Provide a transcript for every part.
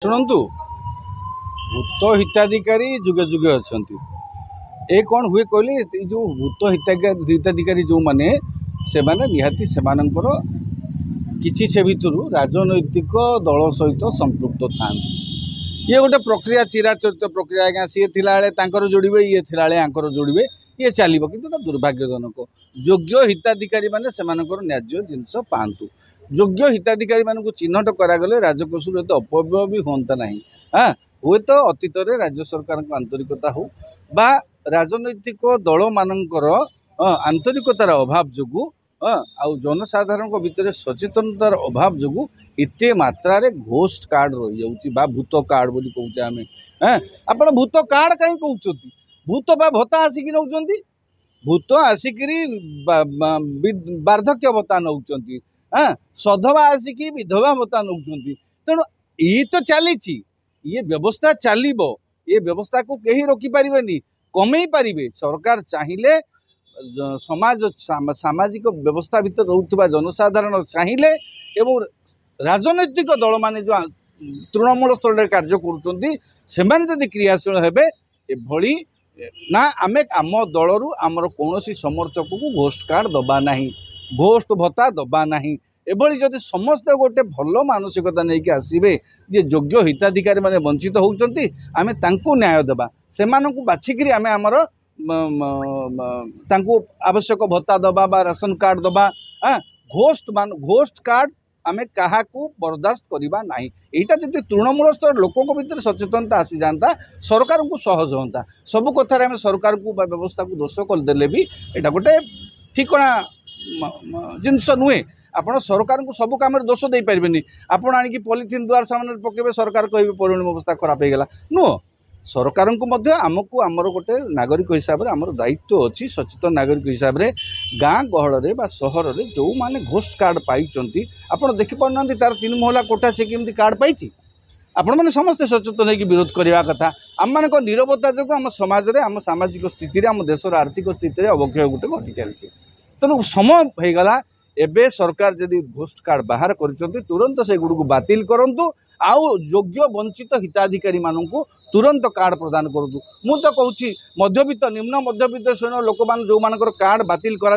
शुणु भूत हिताधिकारी जुगे जुगे अच्छा ए कौन हुए कहले जो भूत हिताधिकारी जो माने से माने निहाती से किसी से भितर राजनैतिक दल सहित संपृक्त था ये गोटे प्रक्रिया चिराचरित प्रक्रिया आज्ञा सी थी जोड़े ये थी आंकर जोड़े ये चलो कि दुर्भाग्यजनक योग्य हिताधिकारी मैंने से न्याज्य जिनस पातु योग्य हिताधिकारी मानक चिन्हट करागले राजकोष एत अपव्यय भी हाँ ना हाँ हुए तो अतीत राज्य सरकार आंतरिकता हो बा राजनैतिक दल मानकर आंतरिकतार अभाव जो आउ जनसाधारण भितर सचेतनतार अभाव जो एते मात्रा घोस्ट कार्ड रही जाऊँगी भूत कार्ड बोली कहचे आम हाँ आप भूत कार्ड कहीं कहते भूत बा भत्ता आसिक नौ भूत आसिक वार्धक्य भत्ता नौ हाँ सधवा आसिक विधवा भत्ता नौ तेणु ये तो चली ये व्यवस्था चलो ये व्यवस्था को कहीं रोकीपारे कमे पारे सरकार चाहिए समाज सामाजिक व्यवस्था भीतर रोकवा जनसाधारण चाहिए एवं राजनैतिक दल माने जो तृणमूल स्तर में कार्य कर क्रियाशील हेबे एभली ना आमे आम दलरू आमर कौन समर्थक को घोस्ट कार्ड दबा नहीं घोस्ट भत्ता दबा नहीं एभली जदि समस्त गोटे भल मानसिकता नहीं कि आसबे जे योग्य हिताधिकारी माने वंचित होउचंती आमे तांकु न्याय देबा से बाछिकी आमे आमर तांकु आवश्यक भत्ता दबा बा राशन कार्ड दबा हाँ घोस्ट कार्ड आमे कहा बर्दाश्त करवा ना यहाँ जब तृणमूल स्तर लोकों भीतर सचेतनता आसी जाता सरकार को सहज होता सबु कथार आम सरकार को व्यवस्था को दोष करदे भी यहाँ गोटे ठिकना जिनस नुहे आपड़ सरकार को सब कम दोष दे पारे आपड़ आणिकी पॉलिथिन द्वार सामने पकेबे सरकार कहे परिवहन व्यवस्था खराब हो गला नुह सरकार को आमको आमर गोटे नागरिक हिसाब से आमर दायित्व अच्छी सचेतन नागरिक हिसाब से गाँ गहल सहर में जो मैंने घोस्ट कार्ड पाई आप देखिपार तार 3 महला कोठा से केमती कार्ड पाई आपण मैंने समस्ते सचेतन होकर विरोध करने कथा आम मान नीरवता जो आम समाज में आम सामाजिक स्थिति आम देशर आर्थिक स्थिति अवक्षय गोटे घटी चलती तेणु समय होगला एबे सरकार जदि घोस्ट कार्ड बाहर कर तुरंत से गुड़ को बातिल करूँ आउ योग्य वंचित हिताधिकारी मानक तुरंत कार्ड प्रदान करूँ मु तो कहूँ मध्यवित्त निम्न मध्यवित्त श्रेणी लोक मान जो मानकर कार्ड बातिल करा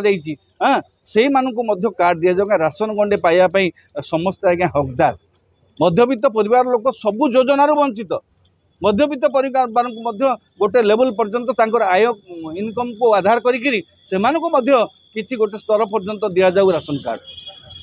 हाँ से मानक कार्ड दि जाए राशन गंडे पाइबापी समस्त आज्ञा हकदार मध्यवित्त परिवार लोक सबू योजनार वंचित मध्यवित्त परिवार गोटे लेवल पर्यंत आय इनकम को आधार करी किसी गोटे स्तर पर्यंत दि जाऊ राशन कार्ड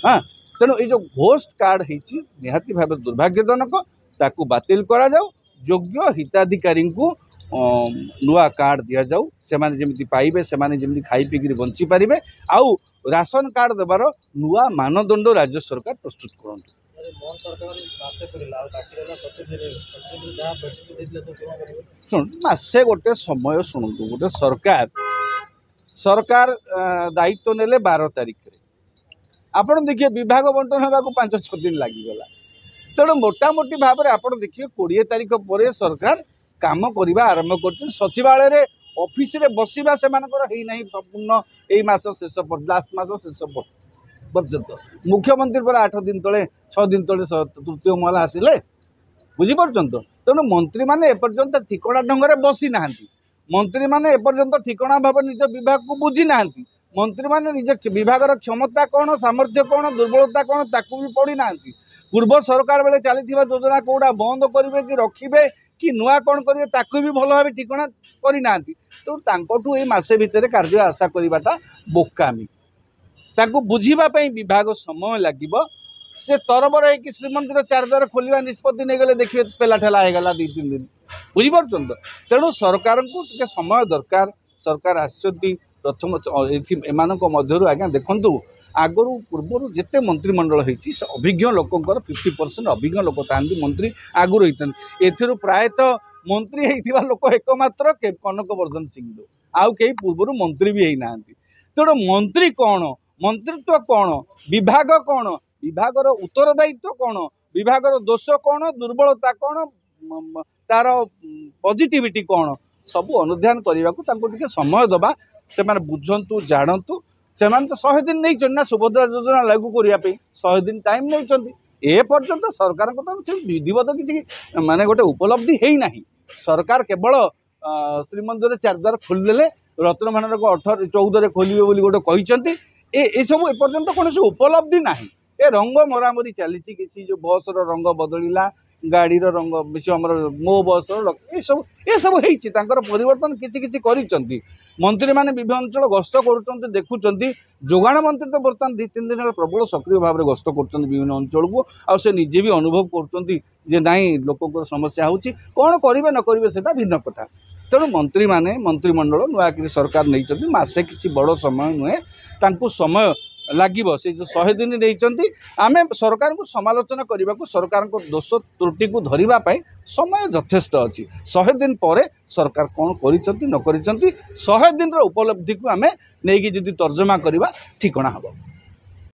हाँ तेणु ये जो घोस्ट कार्ड होती निहाती भाव दुर्भाग्यजनक ताकू बातिल करा जाऊ योग्य हिताधिकारी को नुआ कार्ड दि जाऊ से जमी पाइबे से जमी खाई पीकि बंची पारे आउ राशन कार्ड देवार नुआ मानदंड राज्य सरकार प्रस्तुत करूँ शुण मसे गोटे समय शुणु गोटे सरकार दायित्व नेले 12 तारिख आपड़ देखिए विभाग बंटन होगा 5-6 दिन लगिगला तेणु मोटामोटी भाव में आप देखिए 20 तारिख पर सरकार काम करने आरंभ कर सचिवालय ऑफिस रे बसवा से संपूर्ण यही मास शेष लास्ट मास शेष पर्यंत मुख्यमंत्री पर 8 दिन तले 6 दिन तले तृतीय महला आसिले बुझीपार तेणु मंत्री मैंने एपर्यंत ठिकना ढंग से बसी ना मंत्री मैंने एपर्यंत ठिकना भाव निज विभाग को बुझी ना मंत्री मैंने निज विभाग क्षमता कौन सामर्थ्य कौन दुर्बलता कौन ताकू भी पढ़ी ना पूर्व सरकार बेले चली योजना कौटा बंद करेंगे कि रखिए कि नुआ कौन करेंगे ताकू भी भल भाव ठिकना करना तेणु ये मसे भितर कार्य आशा करवाटा बोकामी ताकू बुझापी विभाग समय लगे से तरबर है श्रीमंदिर 4 द्वार खोलवा निष्पत्ति नहीं गले देखिए पेला ठेला होगा 2-3 दिन बुझीपार तेणु सरकार को टे समय दरकार सरकार आसती प्रथम एम आज्ञा देखु आगु पूर्वर जिते मंत्रिमंडल होती अभिज्ञ लोकंर 50% अभिज्ञ लोक था मंत्री आगु रही एथि प्रायतः मंत्री होता लोक एकमात्र कनकवर्धन सिंह आउ कई पूर्वर मंत्री भी होना तेणु मंत्री कौन मंत्रित्व कौन विभाग कौन विभागर उत्तरदायित्व कौन विभागर दोष कौन दुर्बलता कौन तार पॉजिटिविटी कौन सब अनुध्यान करने को समय दबा से बुझंतु जानतु से 100 दिन नहीं ना सुभद्रा योजना लागू करने 100 दिन टाइम नहीं ए पर्यंत सरकार विधिवत किसी माने गोटे उपलब्धि है ना। सरकार केवल श्रीमंदिर 4 द्वार खोलीदे रत्नभंडार को 14 खोलिए बोली गोटे कहते ये सब एपर्यंत कौन उपलब्धि ना। ए रंग मरामरी चली किसी जो बस रंग बदलला गाड़ी रंग विषय आम मो बस ये सब परिवर्तन किसी कर मंत्री मैंने विभिन्न अंचल गस्त कर देखुं जोगाण मंत्री तो बर्तमान 2-3 दिन प्रबल सक्रिय भाव में गस्त कर विभिन्न अंचल को आसे निजे भी अनुभव कर लोक समस्या होची कौन करेंगे न करेंगे से भिन्न कथा। तेणु मंत्री माने मंत्रिमंडल नुआक सरकार नहीं मासे किसी बड़ समय नुहे समय लगे से जो 100 दिन नहीं आम सरकार को समालोचना करने को सरकार को दोष त्रुटि को धरने समय यथेष्ट अच्छी 100 दिन पर सरकार कौन कर 100 दिन उपलब्धि को आम नहीं तर्जमा करवा ठिकना हम।